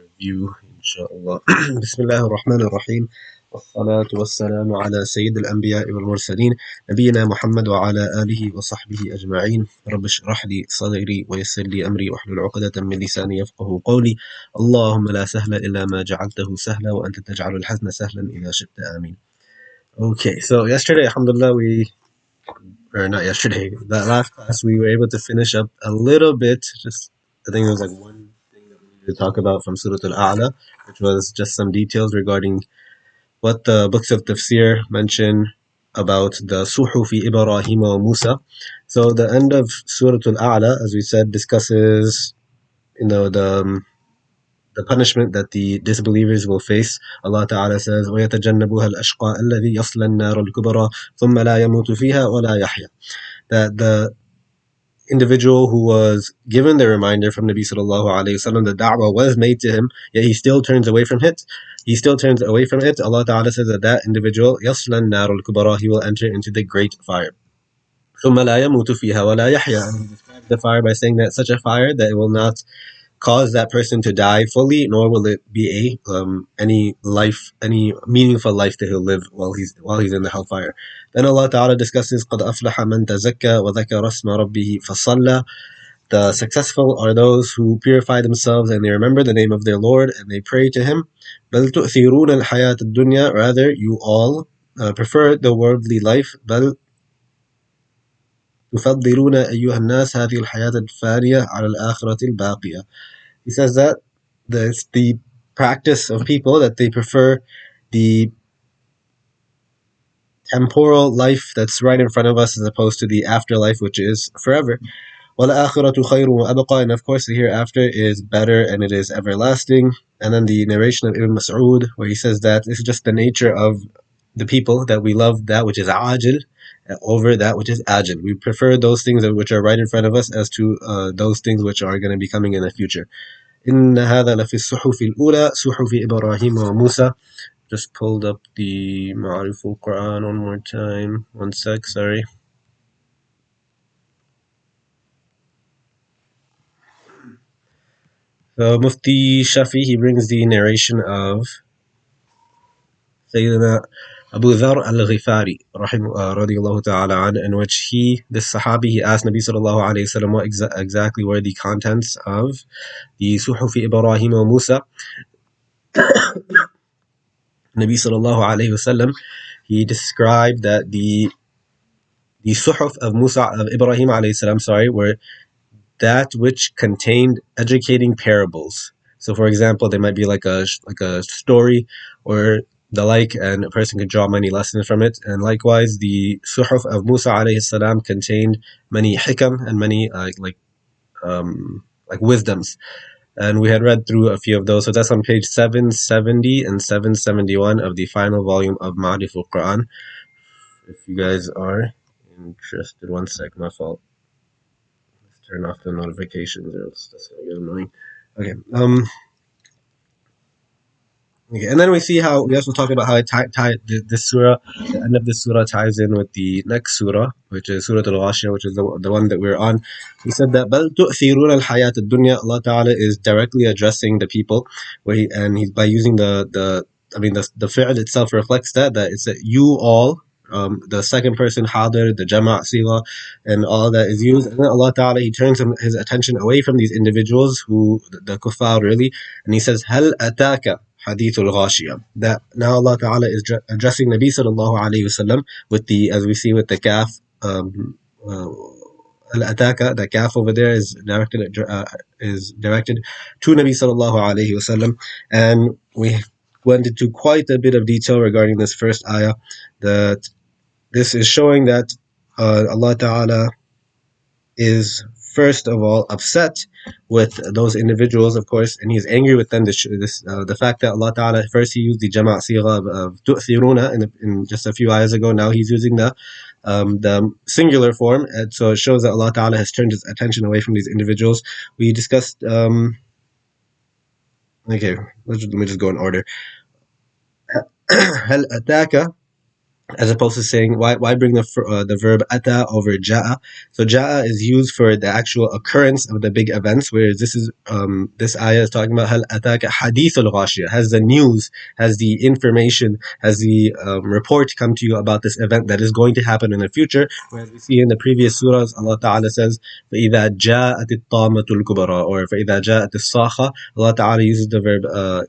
review, inshallah. Bismillah ar-Rahman ar-Rahim. والصلاة والسلام على سيد الأنبياء والمرسلين نبينا محمد وعلى آله وصحبه أجمعين رب اشرح لي صدري ويسر لي أمري واحلل عقدة من لساني يفقه قولي اللهم لا سهل إلا ما جعلته سهلا وأنت تجعل الحزن سهلا إذا شئت آمين. Okay, so yesterday, alhamdulillah, or not yesterday, that last class, we were able to finish up a little bit, just, I think it was like one thing that we needed to talk about from Surat al-A'la, which was just some details regarding what the books of tafsir mention about the Suhufi Ibrahim wa Musa. So the end of Surah Al-A'la, as we said, discusses, the punishment that the disbelievers will face. Allah Ta'ala says, وَيَتَجَنَّبُهَا الْأَشْقَى الَّذِي يَصْلَى النَّارَ الْكُبْرَى ثُمَّ لَا يَمُوتُ فِيهَا وَلَا يَحْيَى. That the individual who was given the reminder from Nabi sallallahu alayhi wasallam, the da'wah was made to him, yet he still turns away from it. Allah Ta'ala says that that individual, يَصْلَى النَّارَ الْكُبْرَى, he will enter into the great fire. ثُمَّ لَا يَمُوتُ فِيهَا وَلَا يَحْيَى. And he describes the fire by saying that such a fire that it will not cause that person to die fully, nor will it be any meaningful life that he'll live while he's in the hellfire. Then Allah Ta'ala discusses قَدْ أَفْلَحَ مَنْ تَزَكَّى وَذَكَرَ اسْمَ رَبِّهِ فَصَلَّى. The successful are those who purify themselves and they remember the name of their Lord and they pray to Him. بَلْ تُؤْثِرُونَ الْحَيَاةَ الدُّنْيَا. Rather, you all prefer the worldly life. بَلْ تفضلون أيها الناس هذه الحياة الفانية على الآخرة الباقية. He says that it's the practice of people that they prefer the temporal life that's right in front of us as opposed to the afterlife, which is forever. وَالْآخِرَةُ خَيْرٌ وَأَبْقَى. And of course the hereafter is better and it is everlasting. And then the narration of Ibn Mas'ud, where he says that this is just the nature of the people, that we love that which is ajil over that which is ajil. We prefer those things which are right in front of us as to those things which are going to be coming in the future. إن هذا لفي الصحف الأولى صحف إبراهيم وموسى. Just pulled up the Ma'arif al-Quran one more time. One sec, sorry. So Mufti Shafi, he brings the narration of Sayyidina Abu Dharr al-Ghifari radiyallahu ta'ala an, in which this Sahabi, he asked Nabi sallallahu alayhi wasallam what exactly were the contents of the Suhufi Ibrahim wa Musa. Nabi sallallahu alayhi wasallam, he described that the Suhuf of Ibrahim alayhi salam, were that which contained educating parables. So, for example, there might be like a story or the like, and a person could draw many lessons from it. And likewise, the Suhuf of Musa alayhi salam contained many hikam and many wisdoms. And we had read through a few of those. So that's on page 770 and 771 of the final volume of Ma'arif al-Quran. If you guys are interested, one sec, my fault. Let's turn off the notifications or else that's gonna get annoying. Okay. Okay, and then we also talk about how it this surah, the end of this surah ties in with the next surah, which is Surat al-Ghashiyah, which is the one that we're on. He said that بَلْ تُؤْثِرُونَ الْحَيَاةَ الدُّنْيَا. Allah Ta'ala is directly addressing the people, he's by using the fi'l itself reflects that it's that you all, the second person hadir, the jama' siga, and all that is used. And then Allah Ta'ala, he turns his attention away from these individuals, the kuffar really, and he says, هَلْ أَتَاكَ Hadith al-Ghashiyah. That now Allah Ta'ala is addressing Nabi sallallahu alayhi wasallam with as we see with the kaf, al-ataka, the kaf over there is directed to Nabi sallallahu alayhi wasallam. And we went into quite a bit of detail regarding this first ayah, that this is showing that Allah Ta'ala is first of all upset with those individuals, of course, and he's angry with them. The fact that Allah Ta'ala, first he used the jama' sigha of tu'thiruna in just a few ayahs ago, now he's using the singular form, and so it shows that Allah Ta'ala has turned his attention away from these individuals. We discussed, okay, let me just go in order. هل أتاك as opposed to saying why bring the verb ata over ja'a. So ja'a is used for the actual occurrence of the big events, whereas this ayah is talking about hal ataka hadith al-ghashiyah, has the news, has the information, has the report come to you about this event that is going to happen in the future. Whereas we see in the previous surahs, Allah Ta'ala says فَإِذَا جَاءَتِ الطَّامَّةُ الْكُبْرَى, or فَإِذَا جَاءَتِ الصَّاخَةُ. Allah Ta'ala uses the verb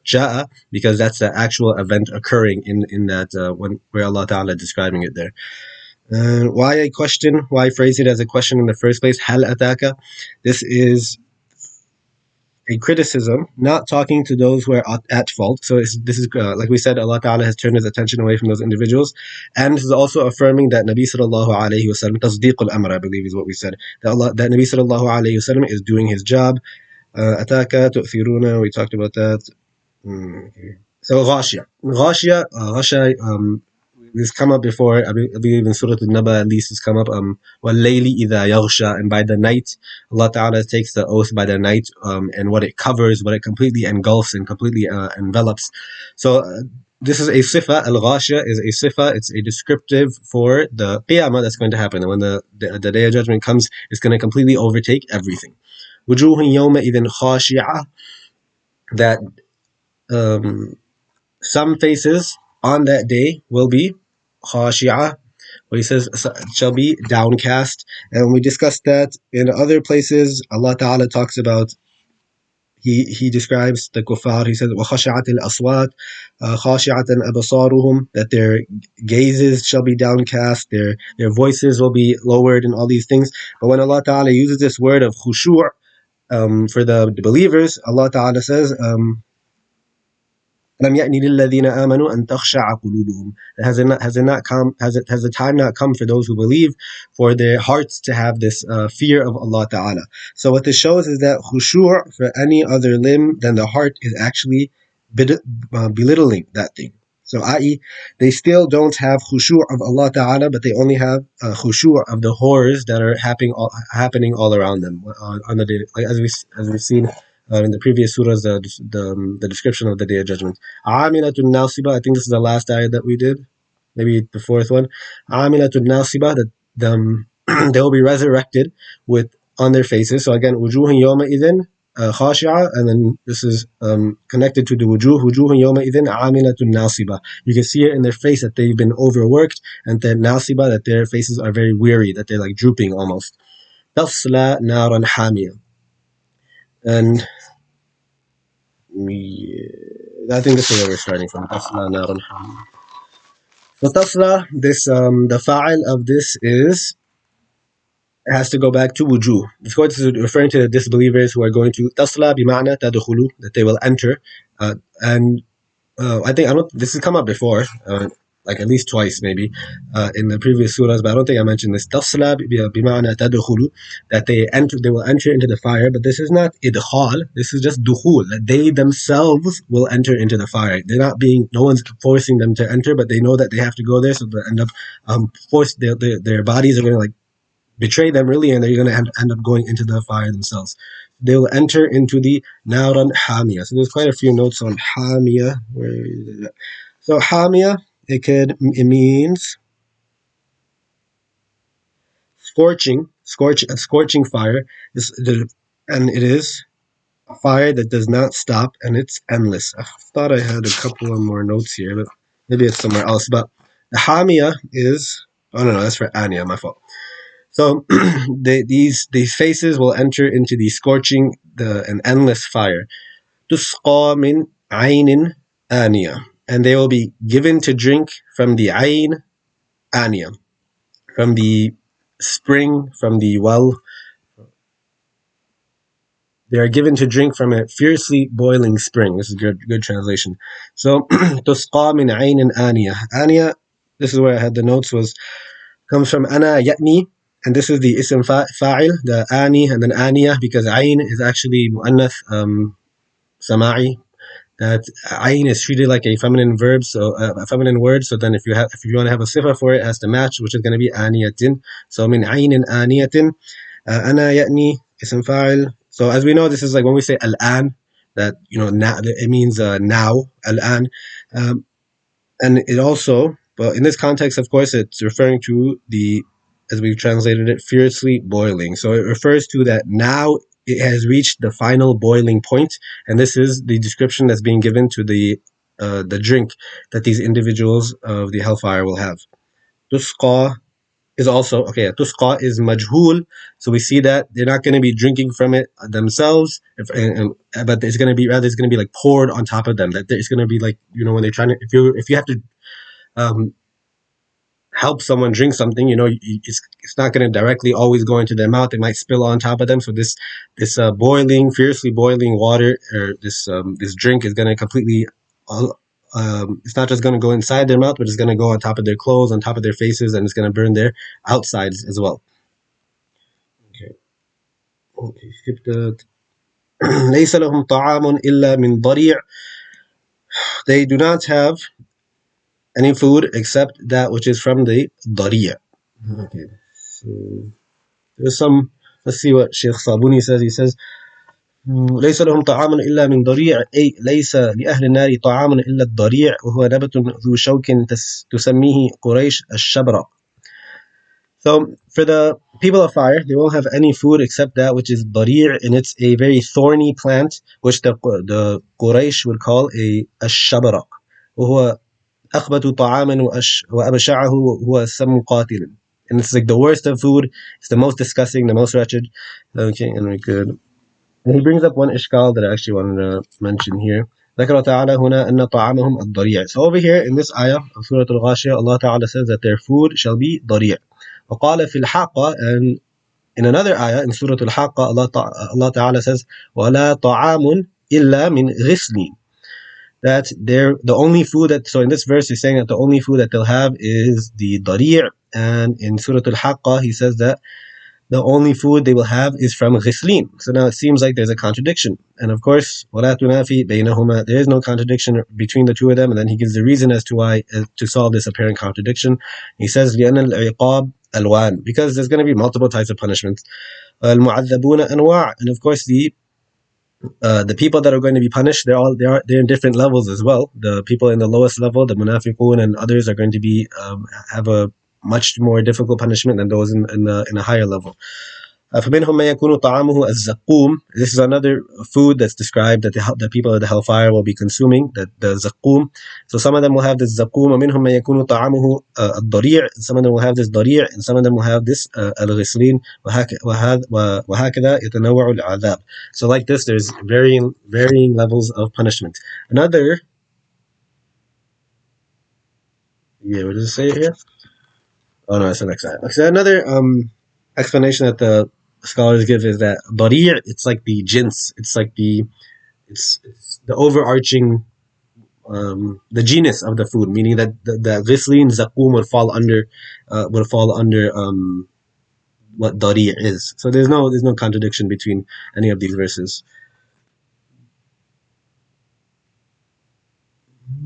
ja'a because that's the actual event occurring in that when where Allah Ta'ala is describing it there. Why a question? Why phrase it as a question in the first place? Hal ataka. This is a criticism, not talking to those who are at fault. So this is like we said, Allah Ta'ala has turned His attention away from those individuals, and this is also affirming that Nabi Sallallahu Alaihi Wasallam, tasdeeq al-amr, I believe is what we said, that Nabi Sallallahu Alaihi Wasallam is doing his job. Ataka tu'thiruna, we talked about that. So Ghashiyah. Ghashiyah, this come up before. I believe in Surah Al-Naba at least it's come up. وَاللَّيْلِ إِذَا يَغْشَى, and by the night, Allah Ta'ala takes the oath by the night, and what it covers, what it completely engulfs and completely envelops. So this is a sifa. Al-Ghashiyah is a sifa. It's a descriptive for the qiyamah that's going to happen. And when the day of judgment comes, it's going to completely overtake everything. وُجُوهٌ يَوْمَئِذٍ خَاشِعَةٌ, that some faces on that day will be khashi'ah, where he says shall be downcast. And we discussed that in other places. Allah Ta'ala talks about, he describes the kuffar. He says وَخَشَعَتِ الْأَصْوَاتِ خَاشِعَةً أَبْصَارُهُم, that their gazes shall be downcast, their voices will be lowered, and all these things. But when Allah Ta'ala uses this word of khushu' for the believers, Allah Ta'ala says لم يأن للذين آمنوا أن تخشع قلوبهم. Has the time not come for those who believe, for their hearts to have this fear of Allah Ta'ala? So what this shows is that khushu' for any other limb than the heart is actually belittling that thing. So i.e., they still don't have khushu' of Allah Ta'ala, but they only have khushu' of the horrors that are happening all around them on the day, like as we've seen in the previous surahs, the description of the Day of Judgment. Amilatun Nasiba, I think this is the last ayah that we did, maybe the fourth one. Amilatun Nasiba, that they will be resurrected with on their faces. So again, wujuhun yawma idhin khashi'a, and then this is connected to the wujuhun yawma idhin amilatun nasiba. You can see it in their face that they've been overworked, and then nasiba, that their faces are very weary, that they're like drooping almost. Tasla naran hamiyah. And I think this is where we're starting from. Tasla naran hamiyah. So tasla, this the fa'il of this is, it has to go back to wujuh. Of course, this is referring to the disbelievers who are going to tasla bima'na tadkhulu, that they will enter. And I don't. This has come up before, like at least twice maybe, in the previous surahs, but I don't think I mentioned this. Tasla bima'na tadkhulu, that they will enter into the fire. But this is not idkhal. This is just dukhul, that they themselves will enter into the fire. They're not being. No one's forcing them to enter, but they know that they have to go there, so they end up forced. Their bodies are going to like betray them really, and they're going to end up going into the fire themselves. They will enter into the naran hamiyah. So there's quite a few notes on hamiyah. Where is it? So hamiyah, it means a scorching fire. And it is a fire that does not stop, and it's endless. I thought I had a couple of more notes here, but maybe it's somewhere else. But the hamiyah is, oh no, that's for ania, my fault. So these faces will enter into the scorching, an endless fire. تُسْقَى مِنْ عَيْنٍ آنِيَةٍ, and they will be given to drink from the ayn aniya, from the spring, from the well. They are given to drink from a fiercely boiling spring. This is good translation. So تُسْقَى مِنْ عَيْنٍ آنِيَةٍ. Aniya, this is where I had the notes, comes from ana ya'ni, and this is the ism fa'il, the ani and then aniya, because ayn is actually mu'annath sama'i. That ayn is treated like a feminine verb, so a feminine word. So then if you want to have a sifa for it, it has to match, which is going to be aniyatin. So min aynin aniyatin, ana ya'ni ism fa'il. So as we know, this is like when we say al-an, that it means now, al-an, and it also But in this context, of course, it's referring to the, as we've translated it, fiercely boiling. So it refers to that now it has reached the final boiling point, and this is the description that's being given to the drink that these individuals of the hellfire will have. Tusqa is also okay. Tusqa is majhul, so we see that they're not going to be drinking from it themselves, but it's going to be rather it's going to be like poured on top of them. That it's going to be like, you know, when they're trying to, if you have to um, help someone drink something, you know, it's not going to directly always go into their mouth. It might spill on top of them. So this boiling, fiercely boiling water, or this drink is going to completely. It's not just going to go inside their mouth, but it's going to go on top of their clothes, on top of their faces, and it's going to burn their outsides as well. Okay. Okay. Skip that. ليس لهم طعام إلا من ضريع. They do not have any food except that which is from the ضريع. Okay. So there's some. Let's see what Sheikh Sabuni says. He says, ليس لهم طعام إلا من ضريع، أي ليس لأهل النار طعام إلا الضريع، وهو نبت ذو شوك تسميه قريش الشبرق. So for the people of fire, they won't have any food except that which is ضريع, and it's a very thorny plant, which the Quraysh would call a الشبرق. وهو أخبث طعاما وأبشعه هو سم قاتل. And it's like the worst of food. It's the most disgusting, the most wretched. Okay, and we could. And he brings up one ishkal that I actually wanted to mention here. ذكر تعالى هنا أن طعامهم الضريع. So over here in this ayah of Surah al-Ghashiyah, Allah Ta'ala says that their food shall be ضريع. وقال في الحاقة, and in another ayah in Surah al-Haqqa, Allah Ta'ala says ولا طعام إلا من غسل. That the only food that, so in this verse he's saying that the only food that they'll have is the ضريع, and in Surah al-Haqqa he says that the only food they will have is from ghislin. So now it seems like there's a contradiction. And of course, وَلَا تُنَافِي بَيْنَهُمَا, there is no contradiction between the two of them. And then he gives the reason as to why, to solve this apparent contradiction. He says, لِأَنَّ الْعِقَابِ أَلْوَانِ, because there's going to be multiple types of punishments. الْمُعَذَّبُونَ أَنْوَاعٍ, and of course the people that are going to be punished, they're in different levels as well. The people in the lowest level, the munafiqun and others, are going to be have a much more difficult punishment than those in a higher level. فَمِنْهُمْ مَنْ يَكُونُ طَعَامُهُ الزَّقُّومِ. This is another food that's described that the people of the hellfire will be consuming, that the zaqqum. So some of them will have this zaqqum, وَمِنْهُمْ مَنْ يَكُونُ طَعَامُهُ الضَّرِيعِ. Some of them will have this ضريع, and some of them will have this al-ghislin. وَهَكَذَا يَتَنَوَّعُ الْعَذَابِ. So like this, there's varying levels of punishment. Another, what does it say here? Oh no, it's the next ayah. So another explanation that the scholars give is that ضريع, it's like the jins, it's like it's the overarching the genus of the food, meaning that the ghislin, zaqqum would fall under what ضريع is. So there's no contradiction between any of these verses.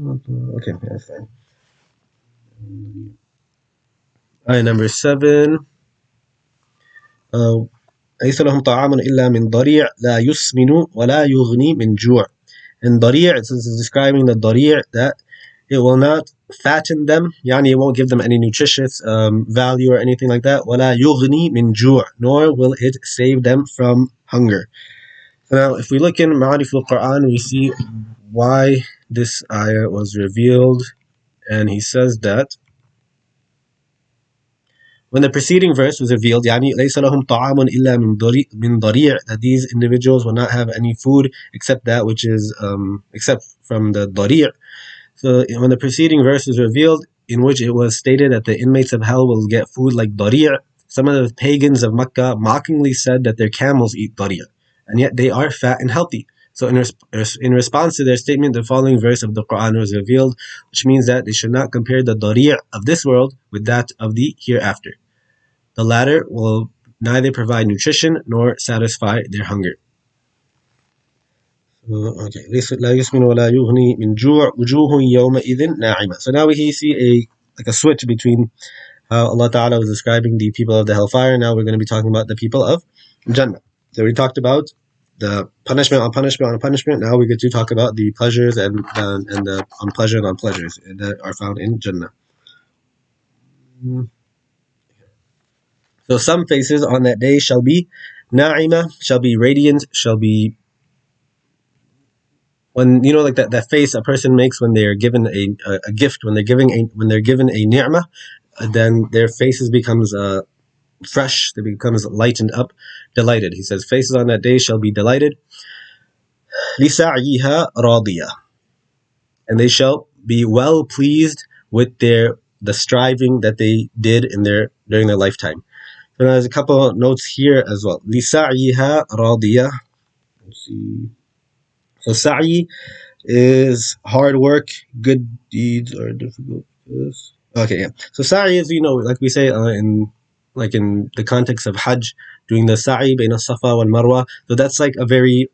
Okay, that's fine. Ayah number 7. ليس لهم طعام إلا من ضريع لا يسمن ولا يغني من جوع. And ضريع, it's describing the ضريع, that it will not fatten them, يعني it won't give them any nutritious value or anything like that. ولا يغني من جوع, nor will it save them from hunger. So now if we look in Ma'arif al-Quran, we see why this ayah was revealed, and he says that when the preceding verse was revealed, يعني ليس لهم طعام إلا من ضريع, that these individuals will not have any food except that which is except from the ضريع. So when the preceding verse was revealed, in which it was stated that the inmates of hell will get food like ضريع, some of the pagans of Mecca mockingly said that their camels eat ضريع, and yet they are fat and healthy. So in response to their statement, the following verse of the Quran was revealed, which means that they should not compare the ضريع of this world with that of the hereafter. The latter will neither provide nutrition nor satisfy their hunger. Okay. لا يسمن ولا يغني من جوع وجوه يومئذ ناعمة. So now we see a switch between how Allah Ta'ala was describing the people of the hellfire. Now we're going to be talking about the people of Jannah. So we talked about the punishment on punishment on punishment. Now we get to talk about the pleasures and the unpleasure and unpleasures that are found in Jannah. So some faces on that day shall be na'ima, shall be radiant, shall be when you know like that face a person makes when they are given a gift when they're given a ni'mah, then their faces becomes fresh, they becomes lightened up, delighted. He says faces on that day shall be delighted, lisa'yiha radiya, and they shall be well pleased with the striving that they did in their during their lifetime. So there's a couple of notes here as well. lisa'yiha radiya. Let's see. So sa'i is hard work, good deeds are difficult. Yes. Okay, yeah. So sa'i is, like we say in the context of Hajj, doing the sa'i between Safa wal Marwa. So that's like a very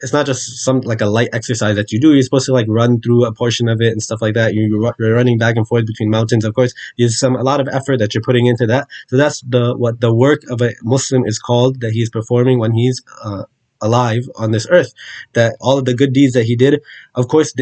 it's not just some like a light exercise that you do. You're supposed to like run through a portion of it and stuff like that. You're running back and forth between mountains. Of course, there's a lot of effort that you're putting into that. So that's what the work of a Muslim is called that he's performing when he's alive on this earth. That all of the good deeds that he did, of course,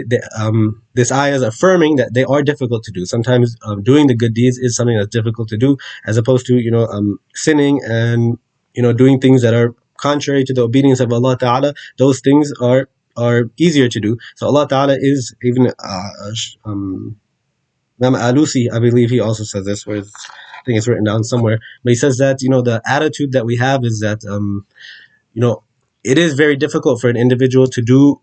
this ayah is affirming that they are difficult to do. Sometimes doing the good deeds is something that's difficult to do, as opposed to sinning and doing things that are contrary to the obedience of Allah Ta'ala. Those things are easier to do. So Allah Ta'ala is even Imam Alusi, I believe he also says this, I think it's written down somewhere, but he says that the attitude that we have is that you know it is very difficult for an individual to do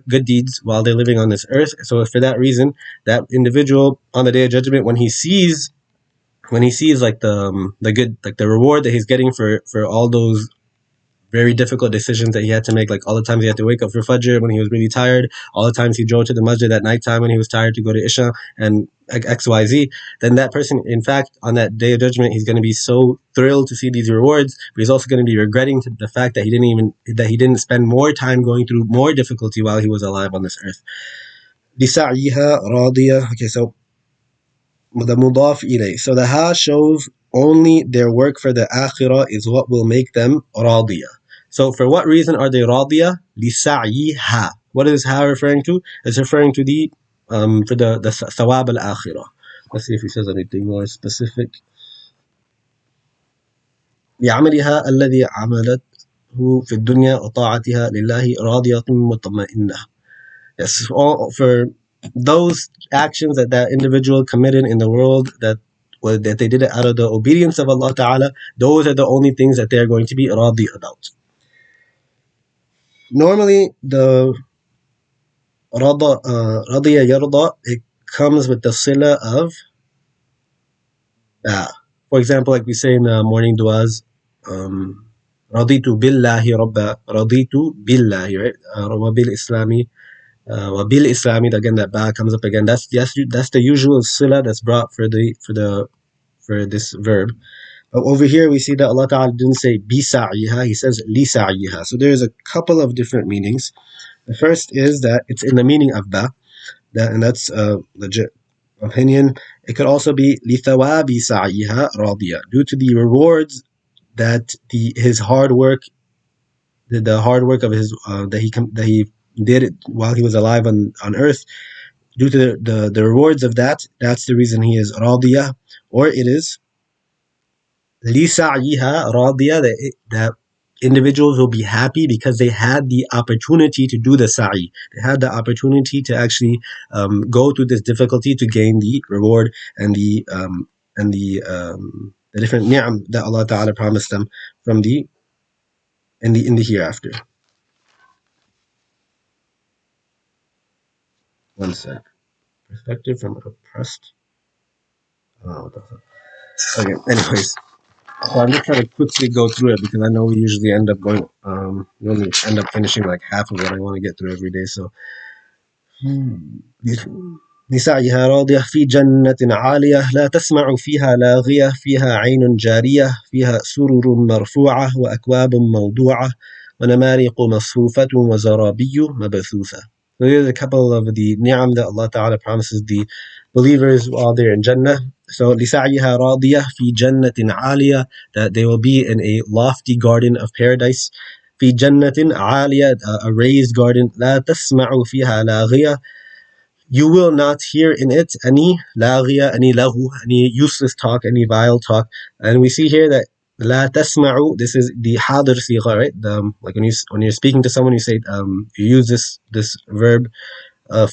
good deeds while they're living on this earth. So for that reason, that individual on the day of judgment, when he sees like the good, like the reward that he's getting for all those very difficult decisions that he had to make, like all the times he had to wake up for Fajr when he was really tired, all the times he drove to the masjid at nighttime when he was tired to go to Isha, and XYZ, then that person, in fact, on that day of judgment, he's going to be so thrilled to see these rewards, but he's also going to be regretting the fact that he didn't spend more time going through more difficulty while he was alive on this earth. لسعيها راضية. Okay, so the mudaf ilay. So the ha shows only their work for the akhirah is what will make them radiya. So for what reason are they radiya? لسعيها. What is ha referring to? It's referring to the for the thawab al-akhirah. Let's see if he says anything more specific. لعملها الذي عملته في الدنيا وطاعتها لله راضية مطمئنة. Yes, all for those actions that individual committed in the world that they did it out of the obedience of Allah Ta'ala, those are the only things that they're going to be radi about. Normally, the radiya yarda, it comes with the sila of for example, like we say in the morning du'as, raditu billahi rabba, raditu billahi, right? Wa bil islami, wabil Islami, again that ba comes up again. That's the usual sila that's brought for this verb. But over here we see that Allah Ta'ala didn't say bisa'iha, he says lisa'iha. So there's a couple of different meanings. The first is that it's in the meaning of ba, and that's a legit opinion. It could also be lithawabi sa'iha radiya, due to the rewards that his hard work, the hard work of his that he did it while he was alive on earth, due to the rewards of that's the reason he is radiyah. Or it is li sa'yiha radiyah, that individuals will be happy because they had the opportunity to do the sa'i. They had the opportunity to actually go through this difficulty to gain the reward and the different ni'am that Allah Ta'ala promised them from in the hereafter. One sec. Perspective from oppressed. Oh, what the fuck. Okay, anyways. So I'm just trying to quickly go through it because I know we usually end up we only end up finishing like half of what I want to get through every day. So, لسعيها راضية في جنة عالية لا تسمع فيها لاغية فيها عين جارية فيها سرر مرفوعة وأكواب موضوعة ونمارق مصفوفة وزرابي مبثوثة. So here's a couple of the ni'am that Allah Ta'ala promises the believers while they're in Jannah. So لسعيها راضية في جنة عالية, that they will be in a lofty garden of paradise. في جنة عالية, a raised garden. لا تسمع فيها لاغية, you will not hear in it any laghiya, any lahu, any useless talk, any vile talk. And we see here that la tasma'u, this is the hadir sigha, right? Like when you're speaking to someone, you say you use this verb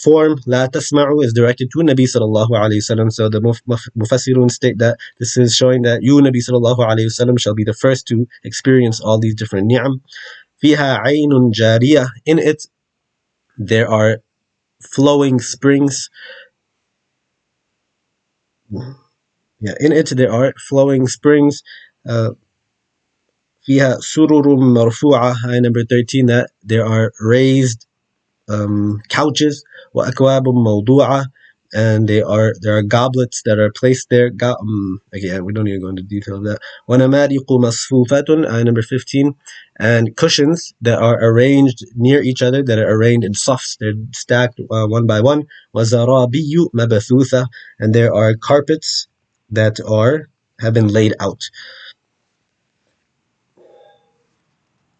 form. La tasma'u is directed to Nabi sallallahu alayhi wasallam. So the mufassirun state that this is showing that you, Nabi sallallahu alayhi wasallam, shall be the first to experience all these different ni'am. Fiha aynun jariyah. In it there are flowing springs. Yeah, in it there are flowing springs. Uh, فيها سرر مرفوعة. Number 13, that there are raised couches. وأكواب موضوعة, and there are goblets that are placed there. Again, we don't need to go into detail of that. ونمارق مصفوفة. Number 15, and cushions that are arranged near each other, that are arranged in safs, they're stacked one by one. وزرابي مبثوثة, and there are carpets that have been laid out.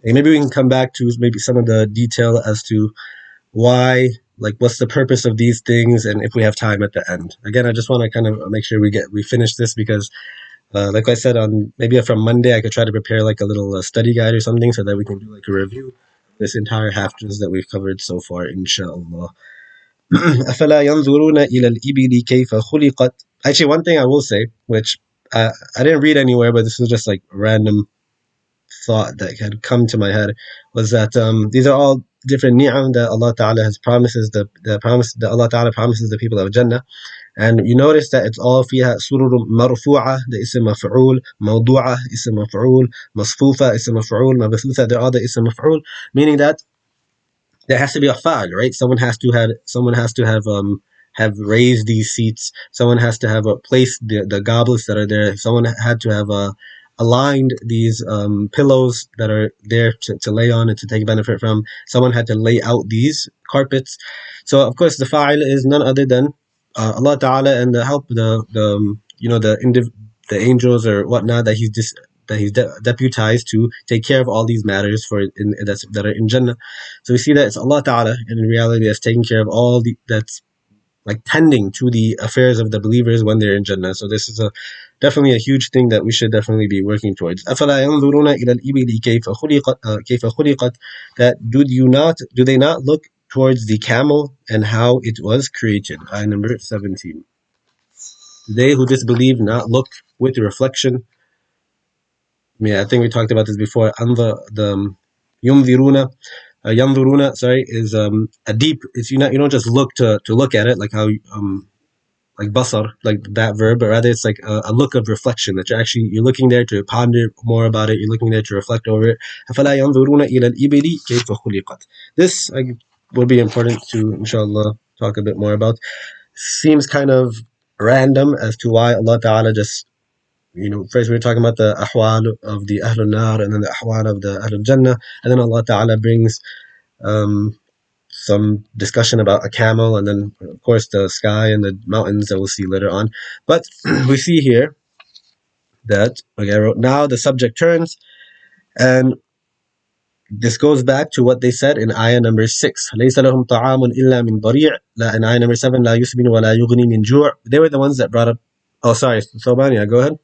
And maybe we can come back to maybe some of the detail as to why, like what's the purpose of these things, and if we have time at the end. Again, I just want to kind of make sure we finish this, because like I said, on maybe from Monday I could try to prepare like a little study guide or something, so that we can do like a review of this entire half juz that we've covered so far, inshallah. أفلا ينظرون إلى الإبل كيف خلقت. Actually, one thing I will say, which I didn't read anywhere, but this was just like random thought that had come to my head, was that these are all different ni'am that Allah Ta'ala has promises, the promise that Allah Ta'ala promises the people of Jannah. And you notice that it's all fiha surur marfu'ah, the ism maf'ul, mawdu'ah, ism maf'ul, masfufa, ism maf'ul, mabthutha, they're all the ism maf'ul, meaning that there has to be a fa'al, right? Someone has to have raised these seats. Someone has to have placed the goblets that are there. Someone had to have aligned these pillows that are there to lay on and to take benefit from. Someone had to lay out these carpets. So of course the fa'il is none other than Allah Ta'ala, and the help, the angels or whatnot that he's deputized to take care of all these matters that are in Jannah. So we see that it's Allah Ta'ala, and in reality that's taking care of that's like tending to the affairs of the believers when they're in Jannah. So this is definitely a huge thing that we should definitely be working towards. أَفَلَا يَنْظُرُونَ إِلَى الْإِبِلِ كَيْفَ خُلِقَتْ. That do they not look towards the camel and how it was created? Ayah number 17. Do they who disbelieve not look with reflection? Yeah, I think we talked about this before. And the yumviruna, yanzuruna, sorry, is a deep. It's you don't just look to look at it like how like basar, like that verb, but rather it's like a look of reflection, that you're looking there to ponder more about it. You're looking there to reflect over it. أَفَلَا يَنْظُرُونَ إِلَى الْإِبِلِ كَيْفَ خُلِقَتْ. This would be important to inshallah talk a bit more about. Seems kind of random as to why Allah Ta'ala just, first we were talking about the ahwal of the Ahlul Nar, and then the ahwal of the Ahlul Jannah, and then Allah Ta'ala brings some discussion about a camel, and then of course the sky and the mountains that we'll see later on. But we see here that, okay, I wrote, now the subject turns, and this goes back to what they said in ayah number 6. لَيْسَ لَهُمْ طَعَامٌ إِلَّا مِنْ ضَرِيعٍ. In ayah number 7, لَا يُسْمِنُ وَلَا يُغْنِي مِنْ جُوعٍ. They were the ones that brought up. Oh, sorry, Sobania, go ahead.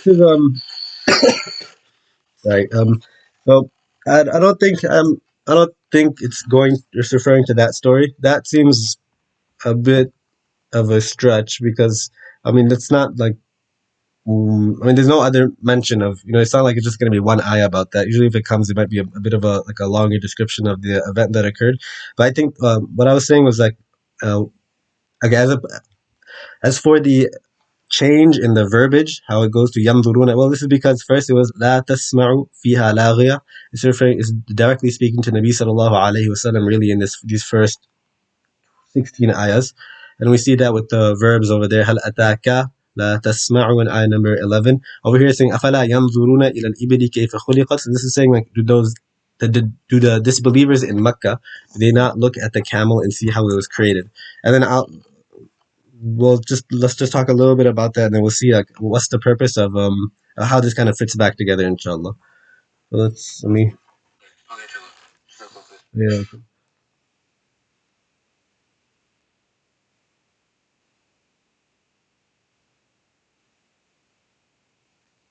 This is sorry. So I don't think it's referring to that story. That seems a bit of a stretch, because I mean it's not like there's no other mention of, it's not like it's just going to be one ayah about that. Usually if it comes, it might be a bit of a longer description of the event that occurred. But I think what I was saying was like, okay, as for the change in the verbiage, how it goes to ينظرون, well, this is because first it was لا تسمع فيها لاغية. It's directly speaking to Nabi sallallahu alaihi wasallam, really, in these first 16 ayahs. And we see that with the verbs over there. هل أتاك لا تسمع in ayah number 11. Over here it's saying أفلا ينظرون إلى الإبل كيف خلقت. So this is saying like do the disbelievers in Mecca, do they not look at the camel and see how it was created? And then let's just talk a little bit about that, and then we'll see like what's the purpose of how this kind of fits back together, inshallah. So let's let me yeah.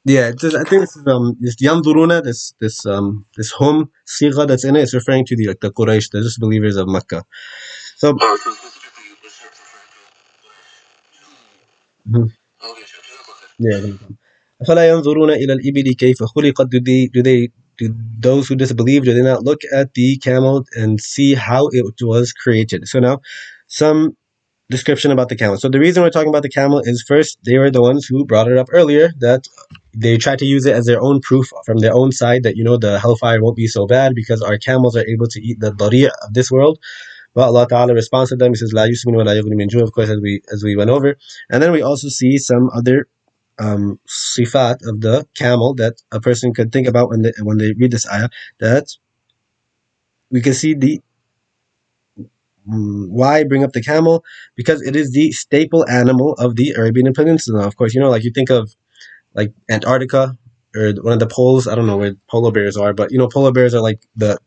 Yeah, I think this Yamduruna, this home sigha that's in it is referring to the like the Quraysh, the disbelievers of Mecca. So mhm, yeah. أفلا ينظرون إلى الإبل كيف خلقت. Do those who disbelieve, do they not look at the camel and see how it was created? So now, some description about the camel. So the reason we're talking about the camel is first, they were the ones who brought it up earlier, that they tried to use it as their own proof from their own side that, the hellfire won't be so bad because our camels are able to eat the dari' of this world. But Allah Ta'ala responds to them, He says, La yusmin wa la yughni min ju', of course, as we went over. And then we also see some other sifat of the camel that a person could think about when they read this ayah, that we can see the why bring up the camel, because it is the staple animal of the Arabian Peninsula. Of course, like you think of like Antarctica or one of the poles. I don't know where polar bears are, but polar bears are like the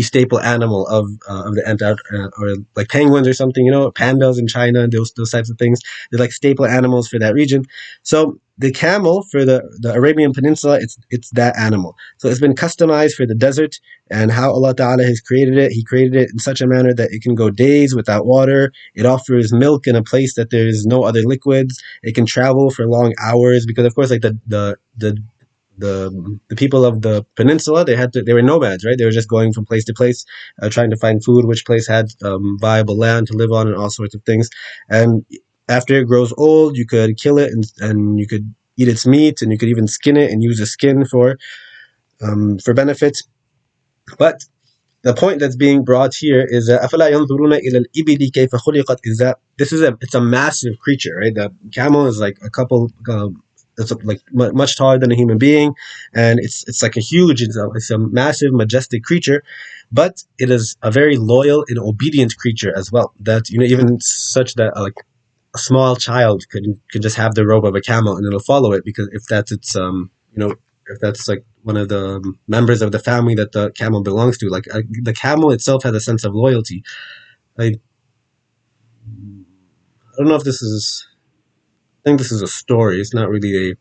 staple animal of the Antarctica, or like penguins or something. Pandas in China and those types of things. They're like staple animals for that region. So the camel for the Arabian Peninsula, it's that animal. So it's been customized for the desert, and how Allah Ta'ala has created it. He created it in such a manner that it can go days without water. It offers milk in a place that there's no other liquids. It can travel for long hours because, of course, like the people of the peninsula, they were nomads, right? They were just going from place to place, trying to find food, which place had viable land to live on, and all sorts of things. And after it grows old, you could kill it, and you could eat its meat, and you could even skin it and use the skin for benefits. But the point that's being brought here is that أَفَلَا يَنْظُرُونَ إِلَى الْإِبِلِ كَيْفَ خُلِقَتْ, is that it's a massive creature, right? The camel is like a couple, it's like much taller than a human being, and it's like it's a massive, majestic creature, but it is a very loyal and obedient creature as well. That even such that like a small child could just have the robe of a camel and it'll follow it, because if that's its if that's like one of the members of the family that the camel belongs to, like the camel itself has a sense of loyalty. I don't know if this is, I think this is a story, it's not really a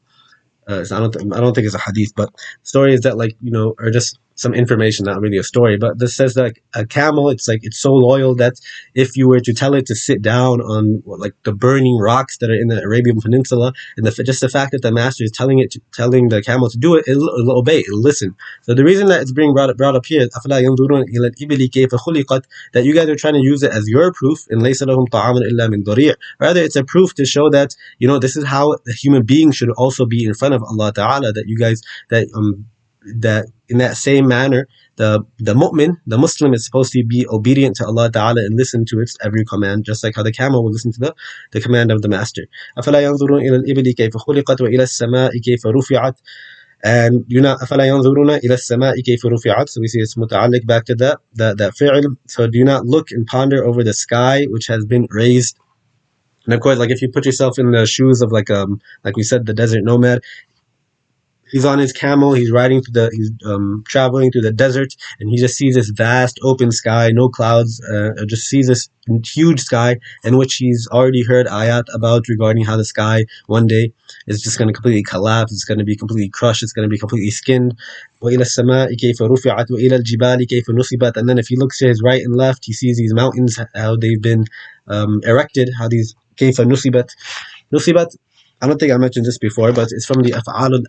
I don't think it's a hadith, but story is that, like, are just some information, not really a story. But this says that like, a camel, it's so loyal that if you were to tell it to sit down on like the burning rocks that are in the Arabian Peninsula, and just the fact that the master is telling the camel to do it, it'll obey, it'll listen. So the reason that it's being brought up here is أَفَلَا يَنْظُرُونَ إِلَى الْإِبِلِ كَيْفَ خُلِقَتْ, that you guys are trying to use it as your proof in لَيْسَ لَهُمْ طَعَامٌ إِلَّا مِنْ ضَرِيعٍ. Rather, it's a proof to show that this is how a human being should also be in front of Allah Ta'ala, that you guys that in that same manner the mu'min, the Muslim, is supposed to be obedient to Allah Ta'ala and listen to its every command, just like how the camel will listen to the command of the master. أَفَلَا يَنْظُرُونَ إِلَى الْإِبِلِ كَيْفَ خُلِقَتْ وَإِلَى السَّمَاءِ كَيْفَ رُفِعَتْ. And أَفَلَا يَنْظُرُونَ إِلَى السَّمَاءِ كَيْفَ رُفِعَتْ. So we see it's متعلق back to that fi'l. So do you not look and ponder over the sky which has been raised. And of course, like if you put yourself in the shoes of like we said, the desert nomad, he's on his camel, he's traveling through the desert, and he just sees this vast open sky, no clouds, just sees this huge sky, in which he's already heard ayat about, regarding how the sky one day is just going to completely collapse, it's going to be completely crushed, it's going to be completely skinned. وَإِلَى السَّمَاءِ كَيْفَ رُفِعَتْ وَإِلَى الْجِبَالِ كَيْفَ نُصِبَتْ. And then if he looks to his right and left, he sees these mountains, how they've been erected, how these كَيْفَ نُصِبَتْ. Nusibat, I don't think I mentioned this before, but it's from the af'al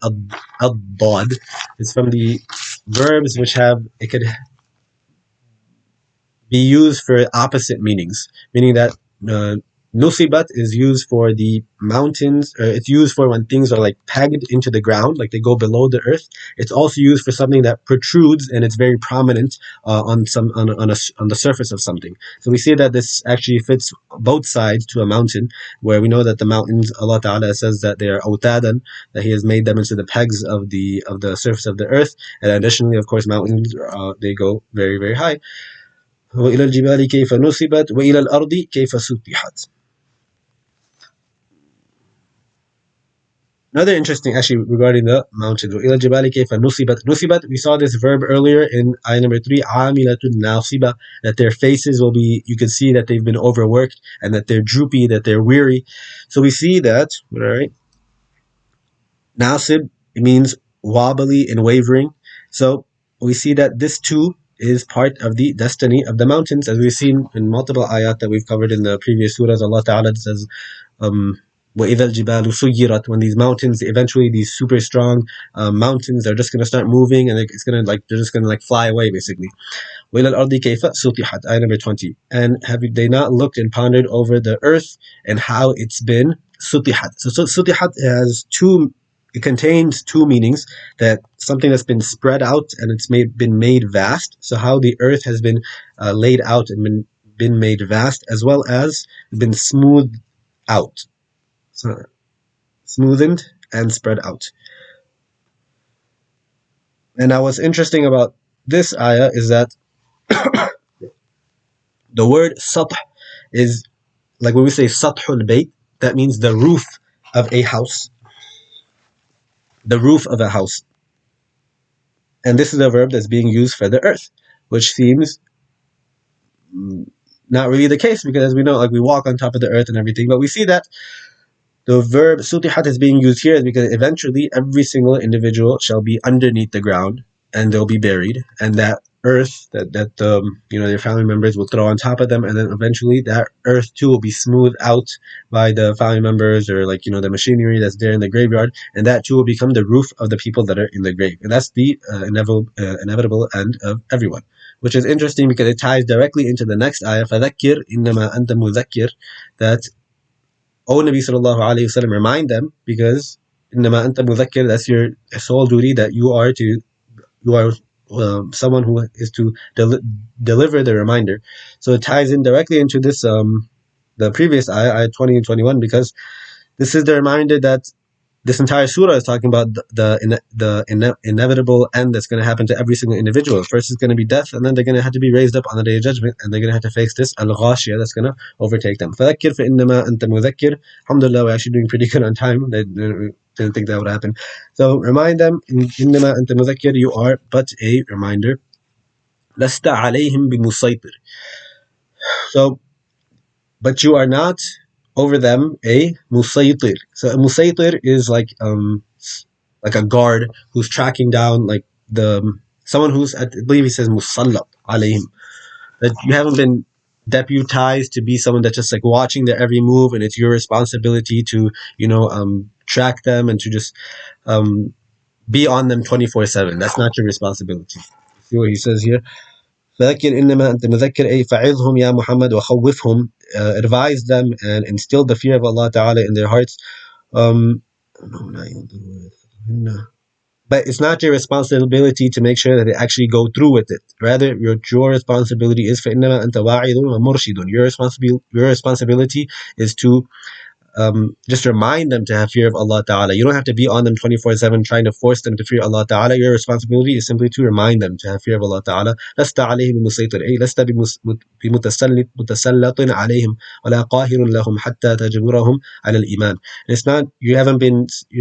al-dad. It's from the verbs which it could be used for opposite meanings, meaning that Nusibat is used for the mountains, or it's used for when things are like pegged into the ground, like they go below the earth. It's also used for something that protrudes and it's very prominent on some on the surface of something. So we see that this actually fits both sides to a mountain, where we know that the mountains, Allah Ta'ala says that they are awtadan, that He has made them into the pegs of the surface of the earth. And additionally, of course, mountains they go very very high. وإلى الجبال كيف نصبت وإلى الأرض كيف سطحت. Another interesting, actually, regarding the mountains. وَإِلَى الْجِبَالِ كَيْفَ نُصِبَتْ. نُصِبَتْ, we saw this verb earlier in ayah number 3, عَامِلَةٌ نَاصِبَةٌ, that their faces will be, you can see that they've been overworked and that they're droopy, that they're weary. So we see that, all right, nasib, it means wobbly and wavering. So we see that this too is part of the destiny of the mountains, as we've seen in multiple ayat that we've covered in the previous surahs. Allah Ta'ala says, وَإِذَا الْجِبَالُ سُيِّرَتْ, when these mountains, eventually these super strong mountains are just going to start moving, and it's going to like, they're just going to like fly away basically. وَإِلَى الْأَرْضِ كَيْفَ سُطِحَتْ, ayah number 20. And have they not looked and pondered over the earth and how it's been sutihat? So sutihat has two, it contains two meanings: that something that's been spread out and it's been made vast. So how the earth has been laid out and been made vast, as well as been smoothed out. So, smoothened and spread out. And now what's interesting about this ayah is that the word sath is, like when we say sathul bayt, that means the roof of a house. The roof of a house. And this is a verb that's being used for the earth, which seems not really the case, because as we know, like we walk on top of the earth and everything, but we see that the verb sutihat is being used here because eventually every single individual shall be underneath the ground and they'll be buried, and that earth that their family members will throw on top of them, and then eventually that earth too will be smoothed out by the family members, or the machinery that's there in the graveyard, and that too will become the roof of the people that are in the grave. And that's the inevitable end of everyone, which is interesting because it ties directly into the next ayah, فَذَكِّرْ إِنَّمَا أَنْتَ مُذَكِّرْ, that O Nabi sallallahu alayhi wasallam, remind them, because إِنَّمَا أَنْتَ مُذَكِّرْ, that's your sole duty, that you are someone who is to deliver the reminder. So it ties in directly into this the previous ayah 20 and 21, because this is the reminder that this entire surah is talking about the inevitable end that's going to happen to every single individual. First is going to be death, and then they're going to have to be raised up on the Day of Judgment, and they're going to have to face this al-Ghashiyah that's going to overtake them. فَذَكِّرْ فَإِنَّمَا أَنْتَ مُذَكِّرْ. Alhamdulillah, we're actually doing pretty good on time. Didn't think that would happen. So remind them, إِنَّمَا أَنْتَ مُذَكِّرْ, you are but a reminder. لَسْتَ عَلَيْهِمْ بِمُسَيْطِرٍ. So, but you are not over them a musaytir. So a musaytir is like a guard who's tracking down like someone who's, I believe he says musallat alayhim, that you haven't been deputized to be someone that's just like watching their every move, and it's your responsibility to track them and to just be on them 24/7. That's not your responsibility. See what he says here? فذكر إنما أنت مذكر أي فعظهم يا محمد وخوفهم, advise them and instill the fear of Allah Ta'ala in their hearts. But it's not your responsibility to make sure that they actually go through with it. Rather, your responsibility is فإنما أنت واعظ ومرشد. Your responsibility is to just remind them to have fear of Allah Ta'ala. You don't have to be on them 24/7 trying to force them to fear Allah Ta'ala. Your responsibility is simply to remind them to have fear of Allah Ta'ala. لست عليهم بمسيطر أي لست بمتسلط عليهم ولا قاهر لهم حتى تجبرهم على الإيمان. It's not, you're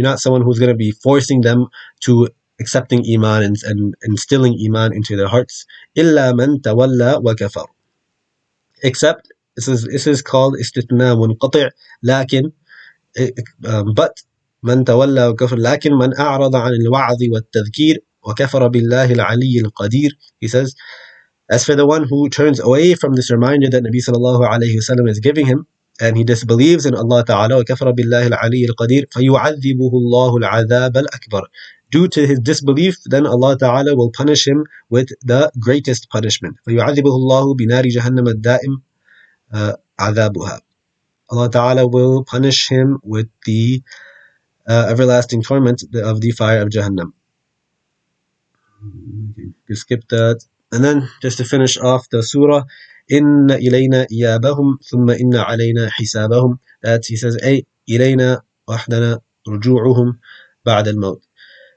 not someone who's going to be forcing them to accepting Iman and instilling Iman into their hearts. إلا من تولى وكفر. Except, this is called استثناء منقطع, لكن but من تولى وكفر, لكن من أعرض عن الوعظ والتذكير وكفر بالله العلي القدير. He says, as for the one who turns away from this reminder that Nabi sallallahu alayhi wasallam is giving him, and he disbelieves in Allah Ta'ala, وكفر بالله العلي القدير فيعذبه الله العذاب الأكبر. Due to his disbelief, then Allah Ta'ala will punish him with the greatest punishment. فيعذبه الله بنار جهنم الدائم عذابها. Allah Ta'ala will punish him with the everlasting torment of the fire of Jahannam. You skip that. And then just to finish off the surah, إن إلينا إيابهم ثم إن علينا حسابهم. That he says, أي إلينا وحدنا رجوعهم بعد الموت.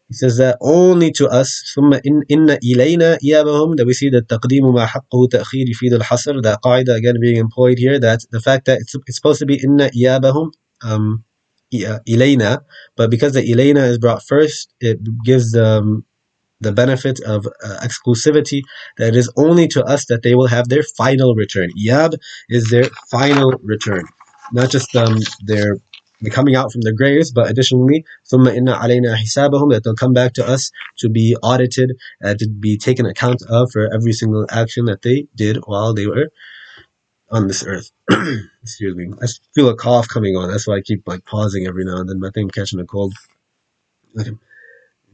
He says that only to us. ثم إن إلينا إيابهم. That we see that تقديم ما حقه تأخير يفيد الحصر. That قاعدة again being employed here. That the fact that it's supposed to be إن إيابهم إلينا, but because the إلينا is brought first, it gives the benefit of exclusivity, that it is only to us that they will have their final return. Iyab is their final return, not just their coming out from their graves, but additionally, ثُمَّ إِنَّ عَلَيْنَا حِسَابَهُم, that they'll come back to us to be audited and to be taken account of for every single action that they did while they were on this earth. Excuse me. I feel a cough coming on. That's why I keep like pausing every now and then. I think I'm catching a cold. Okay.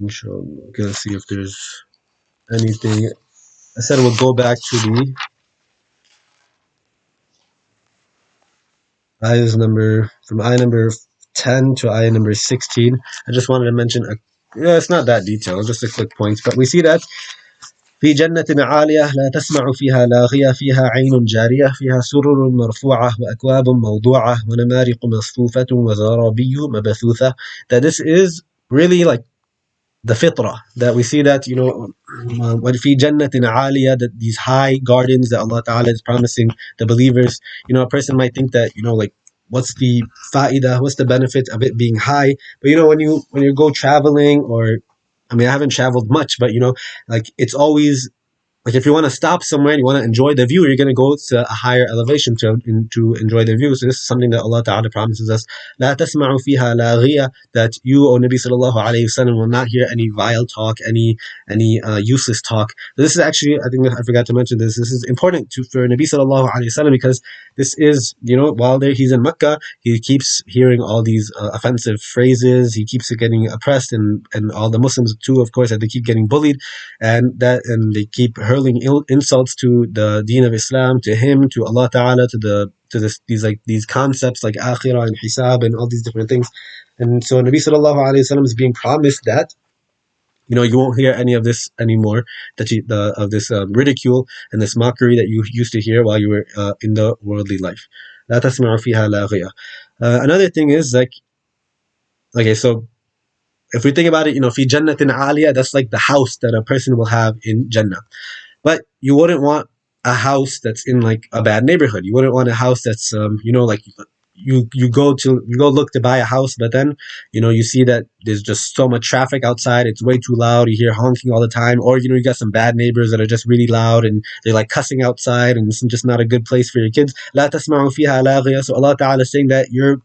Inshallah. Okay, let's see if there's anything. I said we'll go back to the ayahs from ayah number 10 to ayah number 16. I just wanted to mention, yeah, it's not that detailed, just a quick point. But we see that في جنة عالية لا تسمع فيها لاغية فيها عين جارية فيها سرر مرفوعة وأكواب موضوعة ونمارق مصفوفة وزرابي مبثوثة. That this is really like the fitrah, that we see that, when fi jannatin aliyah, that these high gardens that Allah Ta'ala is promising the believers. A person might think that, like, what's the fa'idah, what's the benefit of it being high? But when you go traveling, or I mean, I haven't traveled much, but like, it's always like, if you want to stop somewhere and you want to enjoy the view, you're going to go to a higher elevation to enjoy the view. So this is something that Allah Ta'ala promises us. لا تسمع فيها لاغية, that you, O Nabi Sallallahu Alaihi Wasallam, will not hear any vile talk, any useless talk. This is actually, I think I forgot to mention this. This is important for Nabi Sallallahu Alaihi Wasallam, because this is, while he's in Mecca, he keeps hearing all these offensive phrases. He keeps getting oppressed, and all the Muslims too, of course, that they keep getting bullied, and they keep hurling insults to the Deen of Islam, to him, to Allah Ta'ala, these concepts like akhirah and hisab and all these different things. And so Nabi Sallallahu Alaihi Wasallam is being promised that you won't hear any of this anymore, of this ridicule and this mockery that you used to hear while you were in the worldly life. لا تسمع فيها لاغية. Another thing is, like, okay, so if we think about it, fi jannatin aliyah, that's like the house that a person will have in Jannah. But you wouldn't want a house that's in like a bad neighborhood. You wouldn't want a house that's like, you go look to buy a house, but then you see that there's just so much traffic outside. It's way too loud. You hear honking all the time, or you got some bad neighbors that are just really loud and they're like cussing outside, and it's just not a good place for your kids. لا تسمعوا فيها لاغية. So Allah Ta'ala is saying that your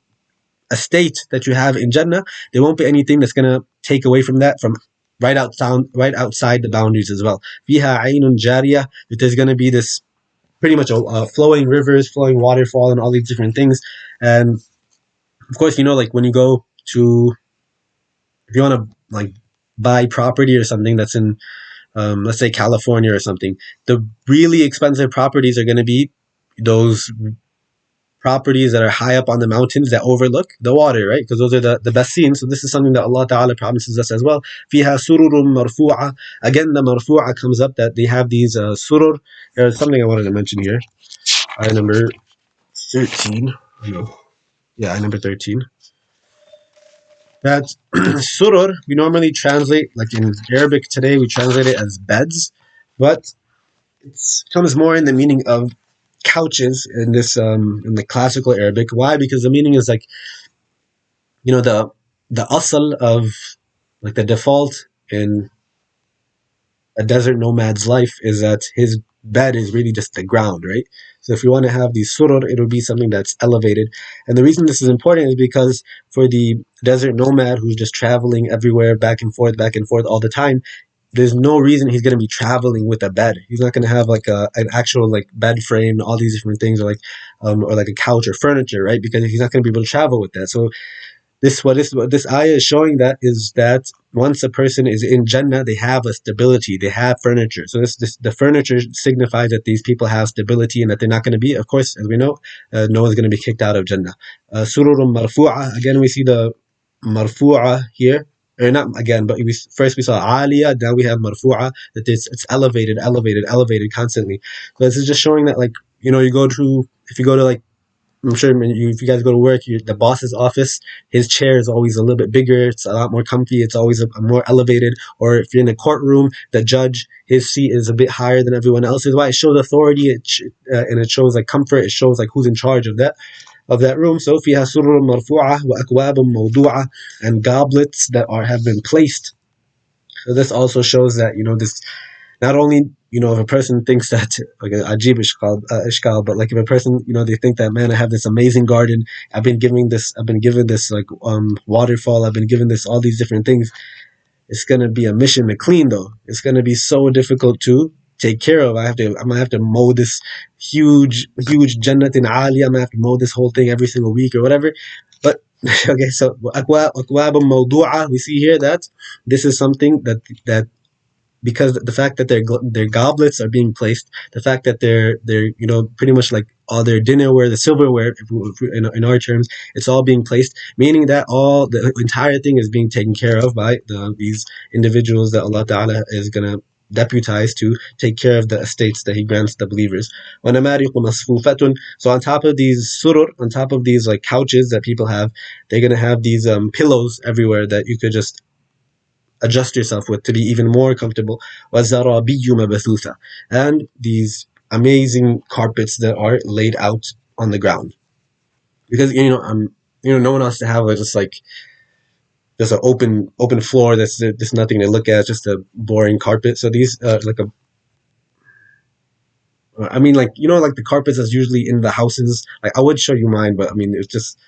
estate that you have in Jannah, there won't be anything that's gonna take away from that, from right outside the boundaries as well. Fiha aynun jariyah, that there's gonna be this pretty much flowing rivers, flowing waterfall, and all these different things. And of course, like, when you go to, if you want to like buy property or something that's in, let's say California or something, the really expensive properties are going to be those properties that are high up on the mountains that overlook the water, right? Because those are the best scenes. So this is something that Allah Ta'ala promises us as well. Fiha sururun marfu'a. Again, the marfu'a comes up, that they have these surur. There's something I wanted to mention here. Ayah number 13. No. Yeah, ayah number 13. That surur, we normally translate, like in Arabic today, we translate it as beds, but it comes more in the meaning of couches in in the classical Arabic. Why? Because the meaning is like, the asl of, like, the default in a desert nomad's life is that his bed is really just the ground, right? So if you want to have the surur, it'll be something that's elevated. And the reason this is important is because for the desert nomad who's just traveling everywhere, back and forth all the time, there's no reason he's going to be traveling with a bed. He's not going to have like an actual like bed frame, all these different things, or like a couch or furniture, right? Because he's not going to be able to travel with that. So What this ayah is showing that is that once a person is in Jannah, they have a stability, they have furniture. So this the furniture signifies that these people have stability and that they're not going to be, of course, as we know, no one's going to be kicked out of Jannah. Sururun marfu'ah. Again, we see the marfu'ah here. Or not again, but first we saw aliyah, now we have marfu'ah, that it's elevated, elevated, elevated constantly. So this is just showing that, like, you go to, if you go to, like, I'm sure if you guys go to work, the boss's office, his chair is always a little bit bigger. It's a lot more comfy. It's always a more elevated. Or if you're in a courtroom, the judge, his seat is a bit higher than everyone else's. Why? It shows authority, and it shows like comfort. It shows like who's in charge of that room. So فيها سرر مرفوعة وأكواب موضوعة, and goblets that have been placed. So this also shows that, this, not only, if a person thinks that, like, ajib ishkal, but like if a person, they think that, man, I have this amazing garden, I've been given this, like, waterfall, I've been given this, all these different things. It's gonna be a mission to clean, though. It's gonna be so difficult to take care of. I'm gonna have to mow this huge jannatin ali. I'm gonna have to mow this whole thing every single week or whatever. But okay, so akwab mawdu'a, we see here that this is something that because the fact that their goblets are being placed, the fact that they're pretty much like all their dinnerware, the silverware, in our terms, it's all being placed, meaning that all the entire thing is being taken care of by these individuals that Allah Taala is gonna deputize to take care of the estates that He grants the believers. So on top of these surur, on top of these like couches that people have, they're gonna have these pillows everywhere that you could just adjust yourself with to be even more comfortable. وَزَرَابِيُّ مَبَثُوثًا, and these amazing carpets that are laid out on the ground. Because no one wants to have just an open floor that's just nothing to look at, just a boring carpet. So these I mean, like, like the carpets that's usually in the houses. Like, I would show you mine, but I mean, it's just,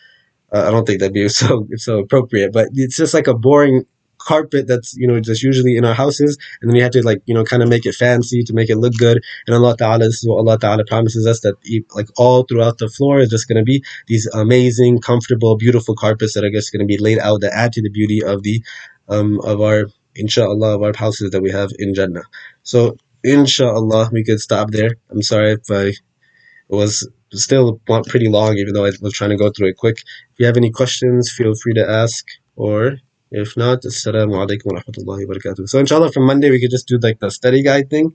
I don't think that'd be so appropriate. But it's just like a boring carpet that's just usually in our houses, and then you have to, like, kind of make it fancy to make it look good. And Allah Taala, this is what Allah Taala promises us, that like all throughout the floor is just going to be these amazing, comfortable, beautiful carpets that are just going to be laid out that add to the beauty of our, inshallah, of our houses that we have in Jannah. So inshallah we could stop there. I'm sorry if I was still pretty long, even though I was trying to go through it quick. If you have any questions, feel free to ask, or if not, assalamu alaikum wa rahmatullahi wa barakatuh. So inshallah, from Monday we could just do like the study guide thing.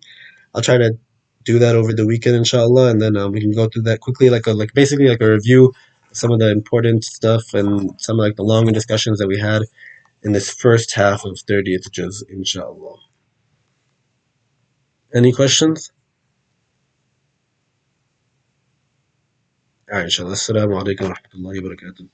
I'll try to do that over the weekend, inshallah, and then we can go through that quickly, like basically like a review, some of the important stuff and some of like the longer discussions that we had in this first half of 30th juz, inshallah. Any questions? All right, inshallah. Assalamu alaikum wa rahmatullahi wa barakatuh.